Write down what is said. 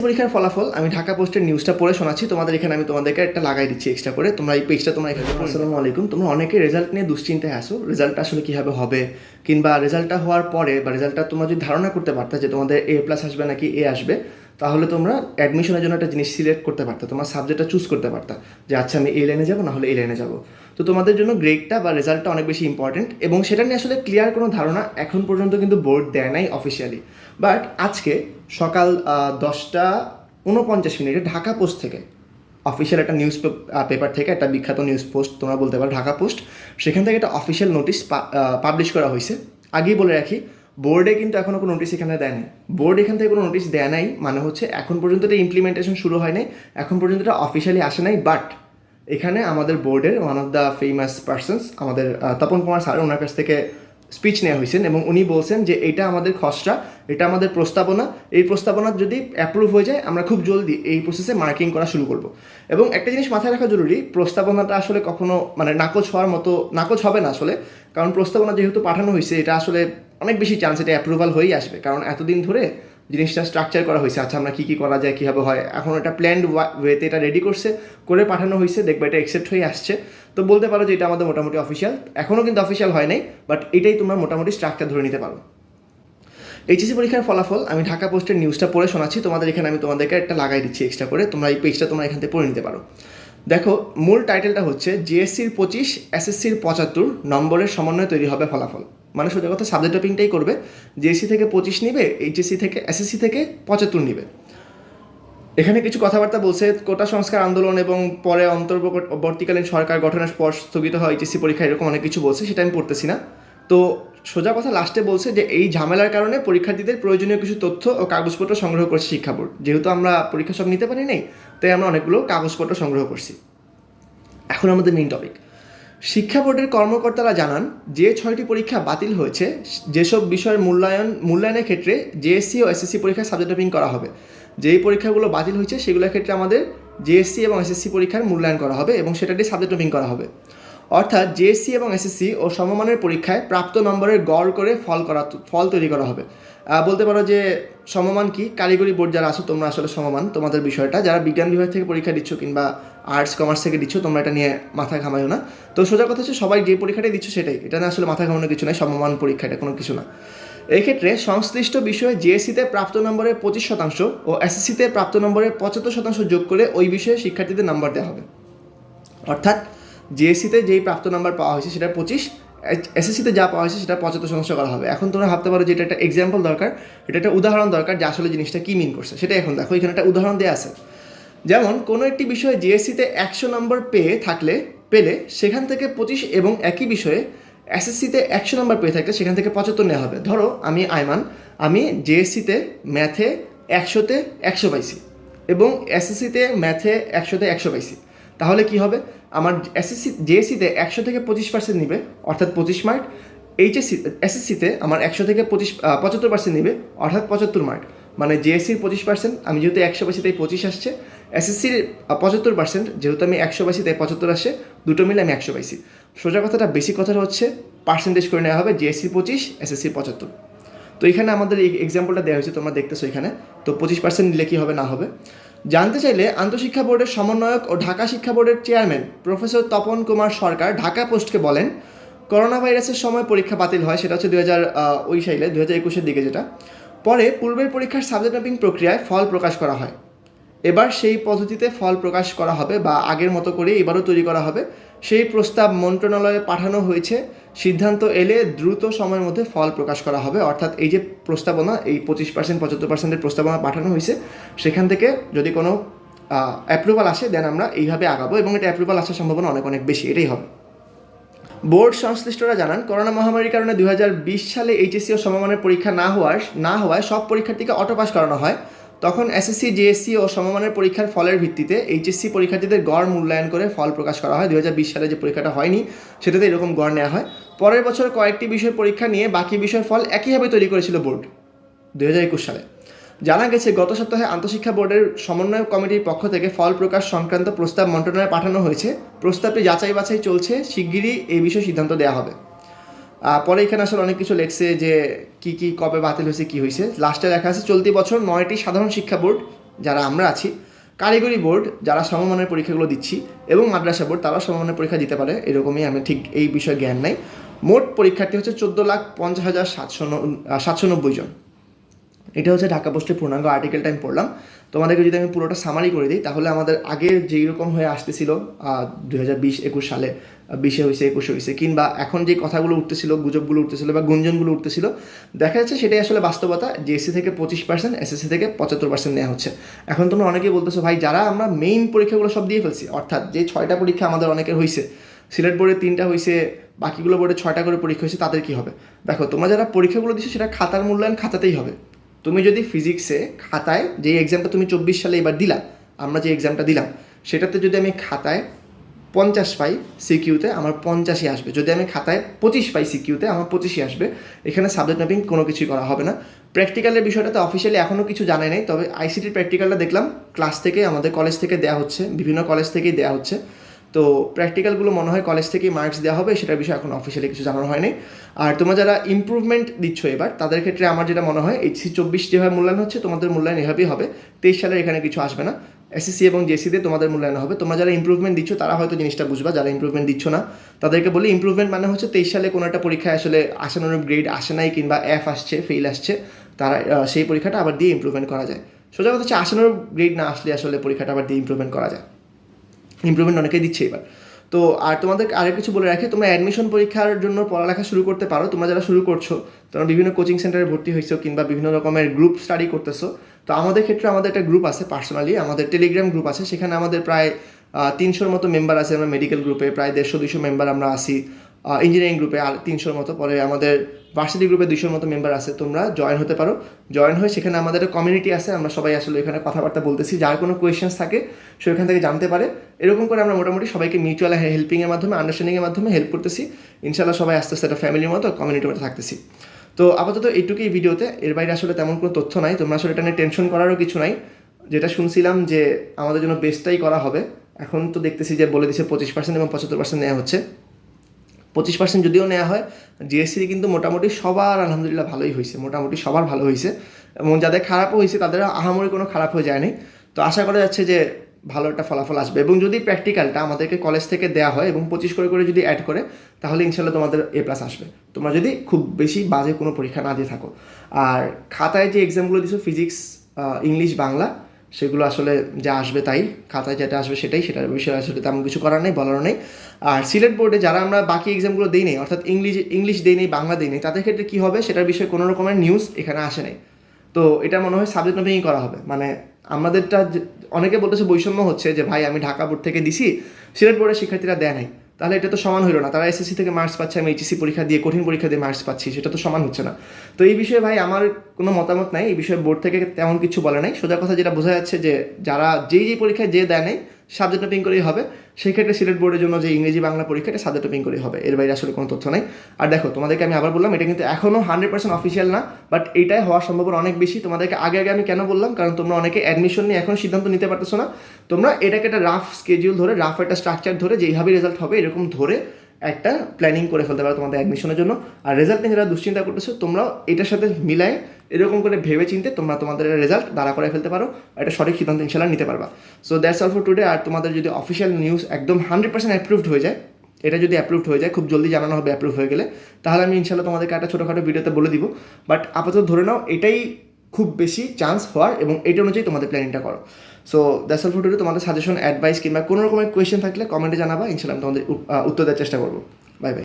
পরীক্ষার ফলাফল আমি ঢাকা পোস্টের নিউজটা পড়ে শোনাচ্ছি তোমাদের। এখানে আমি তোমাদেরকে একটা লাগাই দিচ্ছি এক্সট্রা করে, তোমরা এই পেজটা তোমরা এখানে। আসসালামু আলাইকুম। তোমরা অনেকে রেজাল্ট নিয়ে দুশ্চিন্তায় আসো, রেজাল্টটা আসলে কীভাবে হবে, কিংবা রেজাল্টটা হওয়ার পরে বা রেজাল্টটা তোমরা যদি ধারণা করতে পারতা যে তোমাদের A+ আসবে নাকি A আসবে, তাহলে তোমরা অ্যাডমিশনের জন্য একটা জিনিস সিলেক্ট করতে পারতা, তোমার সাবজেক্টটা চুজ করতে পারতা যে আচ্ছা আমি এই লাইনে যাবো না হলে এই লাইনে যাবো। তো তোমাদের জন্য গ্রেডটা বা রেজাল্টটা অনেক বেশি ইম্পর্টেন্ট, এবং সেটা নিয়ে আসলে ক্লিয়ার কোনো ধারণা এখন পর্যন্ত কিন্তু বোর্ড দেয় নাই অফিসিয়ালি। বাট আজকে সকাল 10:49 ঢাকা পোস্ট থেকে, অফিসিয়াল একটা নিউজ পেপার থেকে, একটা বিখ্যাত নিউজ পোস্ট তোমরা বলতে পারো ঢাকা পোস্ট, সেখান থেকে একটা অফিসিয়াল নোটিশ পাবলিশ করা হয়েছে। আগেই বলে রাখি, বোর্ডে কিন্তু এখনও কোনো নোটিশ এখানে দেয় নাই। বোর্ড এখান থেকে কোনো নোটিশ দেয় নাই মানে হচ্ছে এখন পর্যন্ত এটা ইমপ্লিমেন্টেশন শুরু হয় নাই, এখন পর্যন্ত এটা অফিসিয়ালি আসে নাই। বাট এখানে আমাদের বোর্ডের one of the famous persons, আমাদের তপন কুমার স্যার, ওনার কাছ থেকে স্পিচ নেওয়া হয়েছেন এবং উনি বলছেন যে এটা আমাদের খসড়া, এটা আমাদের প্রস্তাবনা, এই প্রস্তাবনা যদি অ্যাপ্রুভ হয়ে যায় আমরা খুব জলদি এই প্রসেসে মার্কিং করা শুরু করব। এবং একটা জিনিস মাথায় রাখা জরুরি, প্রস্তাবনাটা আসলে কখনো মানে নাকচ হওয়ার মতো নাকচ হবে না আসলে, কারণ প্রস্তাবনা যেহেতু পাঠানো হয়েছে এটা আসলে অনেক বেশি চান্স এটা অ্যাপ্রুভাল হয়েই আসবে, কারণ এতদিন ধরে জিনিসটা স্ট্রাকচার করা হয়েছে। আচ্ছা আমরা কী কী করা যায়, কীভাবে হয়, এখন এটা প্ল্যান্ড ওয়েতে এটা রেডি করছে, করে পাঠানো হয়েছে, দেখবে এটা অ্যাকসেপ্ট হয়ে আসছে। তো বলতে পারো যে এটা আমাদের মোটামুটি অফিসিয়াল, এখনও কিন্তু অফিসিয়াল হয় নাই, বাট এটাই তোমরা মোটামুটি স্ট্রাকচার ধরে নিতে পারো। এইচএসসি পরীক্ষার ফলাফল আমি ঢাকা পোস্টের নিউজটা পড়ে শোনাচ্ছি তোমাদের। এখানে আমি তোমাদেরকে একটা লাগাই দিচ্ছি এক্সট্রা করে, তোমরা এই পেজটা তোমরা এখান থেকে পড়ে নিতে পারো। দেখো, মূল টাইটেলটা হচ্ছে জিএসসির 25, এসএসসির 75 নম্বরের সমন্বয়ে তৈরি হবে ফলাফল। মানে সোজা কথা সাবজেক্ট টপিংটাই করবে, জিএসসি থেকে 25 নিবে, এইচএসসি থেকে এসএসসি থেকে 75 নিবে। এখানে কিছু কথাবার্তা বলছে, কোটা সংস্কার আন্দোলন এবং পরে অন্তর্বর্তীকালীন সরকার গঠনের পর স্থগিত হয় এইচএসসি পরীক্ষা, এরকম অনেক কিছু বলছে, সেটা আমি পড়তেছি না। তো সোজা কথা লাস্টে বলছে যে এই ঝামেলার কারণে পরীক্ষার্থীদের প্রয়োজনীয় কিছু তথ্য ও কাগজপত্র সংগ্রহ করছে শিক্ষা বোর্ড। যেহেতু আমরা পরীক্ষা সব নিতে পারি নাই, তাই আমরা অনেকগুলো কাগজপত্র সংগ্রহ করছি। এখন আমাদের মেইন টপিক। শিক্ষা বোর্ডের কর্মকর্তারা জানান যে 6টি পরীক্ষা বাতিল হয়েছে, যেসব বিষয়ের মূল্যায়নের ক্ষেত্রে জেএসসি ও এসএসসি পরীক্ষার সাবজেক্ট টপিং করা হবে। যেই পরীক্ষাগুলো বাতিল হয়েছে সেগুলোর ক্ষেত্রে আমাদের জেএসসি এবং এসএসসি পরীক্ষার মূল্যায়ন করা হবে এবং সেটাটি সাবজেক্ট টপিং করা হবে। অর্থাৎ জেএসসি এবং এসএসসি ও সমমানের পরীক্ষায় প্রাপ্ত নম্বরের গড় করে ফল তৈরি করা হবে। বলতে পারো যে সমমান কি, কারিগরি বোর্ড যারা আছো তোমরা আসলে সমমান তোমাদের বিষয়টা, যারা বিজ্ঞান বিভাগ থেকে পরীক্ষা দিচ্ছ কিংবা আর্টস কমার্স থেকে দিচ্ছ তোমরা এটা নিয়ে মাথা ঘামাইও না। তো সোজা কথা হচ্ছে সবাই যে পরীক্ষাটাই দিচ্ছ সেটাই, এটা না আসলে মাথা ঘামানোর কিছু নয়, সমমান পরীক্ষা, এটা কোনো কিছু না। এই ক্ষেত্রে সংশ্লিষ্ট বিষয়ে জেএসসিতে প্রাপ্ত নম্বরের 25% ও এসএসসিতে প্রাপ্ত নম্বরের 75% যোগ করে ওই বিষয়ে শিক্ষার্থীদের নাম্বার দেওয়া হবে। অর্থাৎ জেএসসিতে যেই প্রাপ্ত নাম্বার পাওয়া হয়েছে সেটা 25, এসএসসিতে যা পাওয়া হয়েছে সেটা 75% করা হবে। এখন তোমরা ভাবতে পারো যে এটা একটা এক্সাম্পল দরকার, এটা একটা উদাহরণ দরকার যে আসলে জিনিসটা কী মিন করছে সেটা। এখন দেখো এখানে একটা উদাহরণ দেওয়া আছে, যেমন কোনো একটি বিষয়ে জেএসসিতে 100 নম্বর পেলে সেখান থেকে 25, এবং একই বিষয়ে এসএসসিতে 100 নম্বর পেয়ে থাকলে সেখান থেকে 75 নেওয়া হবে। ধরো আমি আইমান, আমি জেএসসিতে ম্যাথে 100তে 100 পাইছি এবং এসএসসিতে ম্যাথে 100তে 100 পাইছি, তাহলে কি হবে, আমার জেএসসিতে 100 থেকে 25% নিবে অর্থাৎ 25 মার্ক, এসএসসিতে আমার 100 থেকে 75% নিবে অর্থাৎ 75 মার্ক। মানে জেএসসির 25%, আমি যেহেতু 100 পাইছি তাই 25 আসছে, এসএসসির 75% যেহেতু আমি 100 পাইছি তাই 75 আসছে, দুটো মিলে আমি 100 পাইছি। সোজা কথাটা বেশি কথাটা হচ্ছে পার্সেন্টেজ করে নেওয়া হবে, জেএসসির 25, এসএসসির 75। তো এখানে আমাদের এই এক্সাম্পলটা দেওয়া হয়েছে, তোমরা দেখতেছো এখানে। তো 25% নিলে কী হবে না হবে জানতে চাইলে আন্তঃশিক্ষা বোর্ডের সমন্বয়ক ও ঢাকা শিক্ষা বোর্ডের চেয়ারম্যান প্রফেসর তপন কুমার সরকার ঢাকা পোস্টকে বলেন, করোনা ভাইরাসের সময় পরীক্ষা বাতিল হয়, সেটা হচ্ছে 2021 দিকে, যেটা পরে পূর্বের পরীক্ষার সাবজেক্ট ম্যাপিং প্রক্রিয়ায় ফল প্রকাশ করা হয়। এবার সেই পদ্ধতিতে ফল প্রকাশ করা হবে বা আগের মতো করে এবারও তৈরি করা হবে, সেই প্রস্তাব মন্ত্রণালয়ে পাঠানো হয়েছে। সিদ্ধান্ত এলে দ্রুত সময়ের মধ্যে ফল প্রকাশ করা হবে। অর্থাৎ এই যে প্রস্তাবনা, এই 25%, 75%-এর প্রস্তাবনা পাঠানো হয়েছে, সেখান থেকে যদি কোনো অ্যাপ্রুভাল আসে দেন আমরা এইভাবে আগাবো, এবং এটা অ্যাপ্রুভাল আসার সম্ভাবনা অনেক অনেক বেশি, এটাই হবে। বোর্ড সংশ্লিষ্টরা জানান, করোনা মহামারীর কারণে 2020 সালে এইচএসসি ও সমমানের পরীক্ষা না হওয়ায় সব পরীক্ষার্থীকে অটো পাস করানো হয়। তখন এসএসসি, জেএসসি ও সমমানের পরীক্ষার ফলের ভিত্তিতে এইচএসসি পরীক্ষার্থীদের গড় মূল্যায়ন করে ফল প্রকাশ করা হয়। 2020 সালে যে পরীক্ষাটা হয়নি সেটাতে এরকম গড় নেওয়া হয়। পরের বছর কয়েকটি বিষয় পরীক্ষা নিয়ে বাকি বিষয়ের ফল একইভাবে তৈরি করেছিল বোর্ড 2021 সালে। জানা গেছে গত সপ্তাহে আন্তঃশিক্ষা বোর্ডের সমন্বয় কমিটির পক্ষ থেকে ফল প্রকাশ সংক্রান্ত প্রস্তাব মন্ত্রণালয়ে পাঠানো হয়েছে। প্রস্তাবটি যাচাই বাছাই চলছে, শিগগিরই এই বিষয়ে সিদ্ধান্ত দেওয়া হবে। পরে এখানে আসলে অনেক কিছু লেখছে যে কী কবে বাতিল হয়েছে, কী হয়েছে। লাস্টে লেখা আছে চলতি বছর 9টি সাধারণ শিক্ষা বোর্ড যারা আমরা আছি, কারিগরি বোর্ড যারা সমমানের পরীক্ষাগুলো দিচ্ছি এবং মাদ্রাসা বোর্ড তারাও সমমানের পরীক্ষা দিতে পারে, এরকমই, আমি ঠিক এই বিষয়ে জ্ঞান নাই। মোট পরীক্ষার্থী হচ্ছে 14,50,790 জন। এটা হচ্ছে ঢাকা পোস্টের পূর্ণাঙ্গ আর্টিকেল টাইম পড়লাম। তোমাদেরকে যদি আমি পুরোটা সামারি করে দিই, তাহলে আমাদের আগে যেই রকম হয়ে আসতেছিল 2020-21 সালে 20-এ হয়েছে, 21-এ হয়েছে, কিংবা এখন যে কথাগুলো উঠতেছিল, গুজবগুলো উঠতেছিল বা গুঞ্জনগুলো উঠতেছিল, দেখা যাচ্ছে সেটাই আসলে বাস্তবতা। জিএসসি থেকে 25%, এসএসসি থেকে 75% নেওয়া হচ্ছে। এখন তোমরা অনেকেই বলতেছো ভাই যারা আমরা মেইন পরীক্ষাগুলো সব দিয়ে ফেলছি, অর্থাৎ যে 6টা পরীক্ষা আমাদের অনেকের হয়েছে, সিলেট বোর্ডে 3টা হয়েছে, বাকিগুলো বোর্ডে 6টা করে পরীক্ষা হয়েছে, তাদের কী হবে? দেখো, তোমরা যারা পরীক্ষাগুলো দিচ্ছ সেটা খাতার মূল্যায়ন খাতাতেই হবে। তুমি যদি ফিজিক্সে খাতায় যে এক্সামটা তুমি 24 সালে এবার দিলা, আমরা যে এক্সামটা দিলাম সেটাতে যদি আমি খাতায় 50 পাই, সিকিউতে আমার 50ই আসবে। যদি আমি খাতায় 25 পাই, সিকিউতে আমার 25ই আসবে। এখানে সাবজেক্ট ম্যাপিং কোনো কিছুই করা হবে না। প্র্যাকটিক্যালের বিষয়টাতে অফিসিয়ালি এখনও কিছু জানাই নাই, তবে আইসিটির প্র্যাকটিক্যালটা দেখলাম ক্লাস থেকে, আমাদের কলেজ থেকে দেওয়া হচ্ছে, বিভিন্ন কলেজ থেকেই দেওয়া হচ্ছে। তো প্র্যাকটিক্যালগুলো মনে হয় কলেজ থেকেই মার্কস দেওয়া হবে, সেটার বিষয়ে এখন অফিসিয়ালি কিছু জানানো হয়নি। আর তোমরা যারা ইমপ্রুভমেন্ট দিচ্ছ এবার, তাদের ক্ষেত্রে আমার যেটা মনে হয়, এইচসি 24 যেভাবে মূল্যায়ন হচ্ছে তোমাদের মূল্যায়ন এভাবেই হবে। 23 সালের এখানে কিছু আসবে না। এসএসসি এবং জেসিতে তোমাদের মূল্যায়ন হবে। তোমরা যারা ইমপ্রুভমেন্ট দিচ্ছ তারা হয়তো জিনিসটা বুঝবা, যারা ইমপ্রুভমেন্ট দিচ্ছ না তাদেরকে বলি, ইমপ্রুভমেন্ট মানে হচ্ছে 23 সালে কোনো একটা পরীক্ষায় আসলে আশানুরূপ গ্রেড আসে নাই, কিংবা এফ আসছে, ফেল আসছে, তারা সেই পরীক্ষাটা আবার দিয়ে ইমপ্রুভমেন্ট করা যায়। সোজা কথা হচ্ছে আশানুরূপ গ্রেড না আসলে আসলে পরীক্ষাটা আবার দিয়ে ইমপ্রুভমেন্ট করা যায়। ইমপ্রুভমেন্ট অনেকেই দিচ্ছে এবার। তো আর তোমাদের আরেক কিছু বলে রাখি, তোমরা অ্যাডমিশন পরীক্ষার জন্য পড়ালেখা শুরু করতে পারো। তোমরা যারা শুরু করছো, তোমরা বিভিন্ন কোচিং সেন্টারে ভর্তি হয়েছো কিংবা বিভিন্ন রকমের গ্রুপ স্টাডি করতেছো। তো আমাদের ক্ষেত্রে আমাদের একটা গ্রুপ আছে, পার্সোনালি আমাদের টেলিগ্রাম গ্রুপ আছে, সেখানে আমাদের প্রায় 300-র মতো মেম্বার আছে। আমরা মেডিকেল গ্রুপে প্রায় 150-200 মেম্বার আমরা আছি। ইঞ্জিনিয়ারিং গ্রুপে 300-র মতো, পরে আমাদের ভার্সিটি গ্রুপে 200-র মতো মেম্বার আছে। তোমরা জয়েন হতে পারো। জয়েন হয়ে সেখানে আমাদের একটা কমিউনিটি আছে, আমরা সবাই আসলে এখানে কথাবার্তা বলতেছি, যার কোনো কোয়েশ্চেন্স থাকে সে ওখান থেকে জানতে পারে। এরকম করে আমরা মোটামুটি সবাইকে মিউচুয়াল হেল্পিংয়ের মাধ্যমে, আন্ডারস্ট্যান্ডিংয়ের মাধ্যমে হেল্প করতেছি। ইনশাল্লাহ সবাই আস্তে আস্তে একটা ফ্যামিলির মতো কমিউনিটির মতো থাকতেছি। তো আপাতত এইটুকুই ভিডিওতে, এর বাইরে আসলে তেমন কোনো তথ্য নাই। তোমরা আসলে এটা নিয়ে টেনশন করারও কিছু নাই। যেটা শুনছিলাম যে আমাদের জন্য বেস্টটাই করা হবে, এখন তো দেখতেছি যে বলে দিচ্ছে 25% এবং 75% নেওয়া হচ্ছে। 25% যদিও নেওয়া হয়, জিএসসি কিন্তু মোটামুটি সবার আলহামদুলিল্লাহ ভালোই হয়েছে, মোটামুটি সবার ভালো হয়েছে, এবং যাদের খারাপও হয়েছে তাদের আহামরি কোনো খারাপ হয়ে যায়নি। তো আশা করা যাচ্ছে যে ভালো একটা ফলাফল আসবে। এবং যদি প্র্যাকটিক্যালটা আমাদেরকে কলেজ থেকে দেওয়া হয় এবং 25 করে যদি অ্যাড করে, তাহলে ইনশাল্লাহ তোমাদের A+ আসবে, তোমরা যদি খুব বেশি বাজে কোনো পরীক্ষা না দিয়ে থাকো। আর খাতায় যে এক্সামগুলো দিছো, ফিজিক্স, ইংলিশ, বাংলা, সেগুলো আসলে যা আসবে তাই, খাতায় যেটা আসবে সেটাই, সেটার বিষয়ে আসলে তেমন কিছু করার নেই, বলারও নেই। আর সিলেট বোর্ডে যারা আমরা বাকি এক্সামগুলো দিই নেই, অর্থাৎ ইংলিশ দিই নেই, বাংলা দিই নেই, তাদের ক্ষেত্রে কী হবে সেটার বিষয়ে কোনো রকমের নিউজ এখানে আসে নাই। তো এটা মনে হয় সাবজেক্ট ম্যাপিংই করা হবে। মানে আমাদেরটা অনেকে বলতেছে বৈষম্য হচ্ছে যে ভাই আমি ঢাকা বোর্ড থেকে দিছি, সিলেট বোর্ডের শিক্ষার্থীরা দেয় নাই, তাহলে এটা তো সমান হলো না। তারা এসএসসি থেকে মার্কস পাচ্ছে, আমি এইচএসসি পরীক্ষা দিয়ে, কঠিন পরীক্ষা দিয়ে মার্কস পাচ্ছি, সেটা তো সমান হচ্ছে না। তো এই বিষয়ে ভাই আমার কোনো মতামত নাই, এই বিষয়ে বোর্ড থেকে তেমন কিছু বলে নাই। সোজা কথা যেটা বোঝা যাচ্ছে যে যারা যেই পরীক্ষায় যে দেয় নেই, সাবজেক্ট ম্যাপিং করেই হবে। সেই ক্ষেত্রে সিলেট বোর্ডের জন্য যে ইংরেজি বাংলা পরীক্ষা, এটা সাবজেক্ট ম্যাপিং করেই হবে, এর বাইরে আসলে কোনো তথ্য নাই। আর দেখো, তোমাদেরকে আমি আবার বললাম, এটা কিন্তু এখনও 100% অফিসিয়াল না, বাট এটাই হওয়ার সম্ভাবনা অনেক বেশি। তোমাদেরকে আগে আমি কেন বললাম, কারণ তোমরা অনেকে অ্যাডমিশন নিয়ে এখনও সিদ্ধান্ত নিতে পারতেছো না। তোমরা এটাকে একটা রাফ স্কেডিউল ধরে, রাফ একটা স্ট্রাকচার ধরে, যেইভাবে রেজাল্ট হবে এরকম ধরে একটা প্ল্যানিং করে ফেলতে পারো তোমাদের অ্যাডমিশনের জন্য। আর রেজাল্ট নিয়ে যারা দুশ্চিন্তা করতেছো, তোমরাও এটার সাথে মিলায় এরকম করে ভেবে চিনতে তোমরা তোমাদের রেজাল্ট দাঁড়া করে ফেলতে পারো, একটা সঠিক সিদ্ধান্ত ইনশাল্লাহ নিতে পারবা। So that's all for today. আর তোমাদের যদি অফিসিয়াল নিউজ একদম 100% অ্যাপ্রুভড হয়ে যায়, এটা যদি অ্যাপ্রুভড হয়ে যায়, খুব জলদি জানানো হবে অ্যাপ্রুভ হয়ে গেলে, তাহলে আমি ইনশাল্লাহ তোমাদেরকে একটা ছোটোখাটো ভিডিওতে বলে দিব। বাট আপাতত ধরে নাও এটাই খুব বেশি চান্স হওয়ার, এবং এটা অনুযায়ী তোমাদের প্ল্যানিংটা করো। So that's all for today. তোমাদের সাজেশন, অ্যাডভাইস কিংবা কোনো রকমের কোয়েশ্চেন থাকলে কমেন্টে জানাবা, ইনশাল্লাহ আমি তোমাদের উত্তর দেওয়ার চেষ্টা করবো। Bye bye.